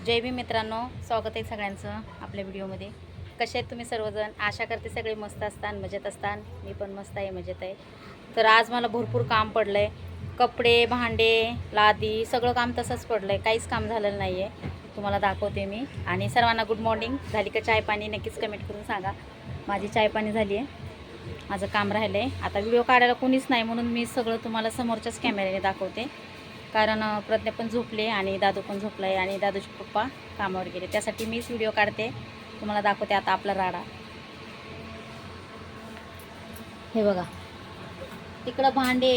जय भीम मित्रांनो, स्वागत आहे सगळ्यांचं आपल्या व्हिडिओमध्ये. कसे आहेत तुम्ही सर्वजण? आशा करते सगळे मस्त असतान, मजेत असतान. मी पण मस्त आहे, मजेत आहे. तर आज मला भरपूर काम पडलं आहे. कपडे, भांडे, लादी सगळं काम तसंच पडलं आहे. काहीच काम झालेलं नाही आहे. तुम्हाला दाखवते मी. आणि सर्वांना गुड मॉर्निंग. झाली का चाय पाणी? नक्कीच कमेंट करून सांगा. माझी चाय पाणी झाली आहे. माझं काम राहिलं आहे. आता व्हिडिओ काढायला कोणीच नाही म्हणून मी सगळं तुम्हाला समोरच्याच कॅमेऱ्याने दाखवते. कारण प्रज्ञा पण झोपले आणि दादू पण झोपला आहे आणि दादूचे पप्पा कामावर गेले. त्यासाठी मीच व्हिडिओ काढते, तुम्हाला दाखवते आता आपला राडा. हे बघा, तिकडं भांडे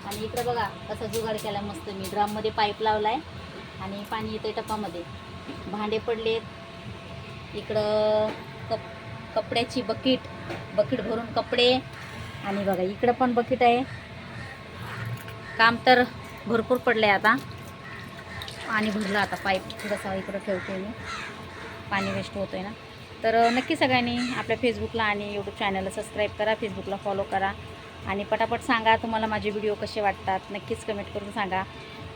आणि इकडं बघा कसा जुगाड केला मस्त. मी ड्रममध्ये पाईप लावला आहे आणि पाणी येते टपामध्ये. भांडे पडलेत. इकडं कपड्याची बकेट भरून कपडे. आणि बघा इकडं पण बकेट आहे. काम तर भरपूर पडलं आहे. आता पाणी भरलं. आता पाईप थोडंसं इकडं ठेवते मी, पाणी वेस्ट होतं आहे ना. तर नक्की सगळ्यांनी आपल्या फेसबुकला आणि यूट्यूब चॅनलला सबस्क्राईब करा, फेसबुकला फॉलो करा आणि पटापट सांगा तुम्हाला माझे व्हिडिओ कसे वाटतात. नक्कीच कमेंट करून सांगा.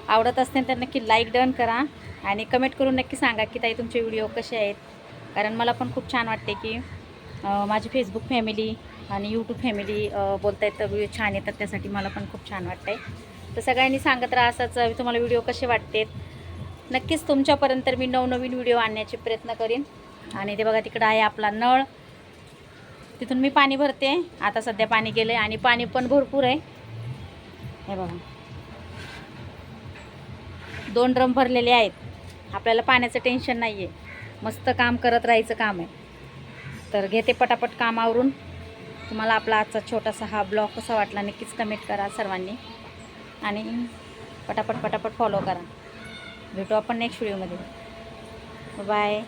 आवडत असतील तर नक्की लाईक डन करा आणि कमेंट करून नक्की सांगा की ताई तुमचे व्हिडिओ कसे आहेत. कारण मला पण खूप छान वाटते की माझी फेसबुक फॅमिली आणि यूट्यूब फॅमिली बोलता येतं, व्हिडिओ छान येतात. त्यासाठी मला पण खूप छान वाटतं आहे. तर सगळ्यांनी सांगत राहा असंच तुम्हाला व्हिडिओ कसे वाटतात. नक्कीच तुमच्यापर्यंत मी नवनवीन व्हिडिओ आणण्याचे प्रयत्न करीन. आणि ते बघा तिकडं आहे आपला नळ, तिथून मी पाणी भरते. आता सध्या पाणी गेलं आहे आणि पाणी पण भरपूर आहे. हे बघा 2 ड्रम भरलेले आहेत. आपल्याला पाण्याचं टेन्शन नाही आहे. मस्त काम करत राहायचं काम आहे. तर घेते पटापट कामावरून. तुम्हाला आपला आजचा छोटासा हा ब्लॉग कसा वाटला नक्कीच कमेंट करा सर्वांनी आणि पटापट फॉलो करा. भेटू आपण नेक्स्ट व्हिडिओमध्ये. बाय.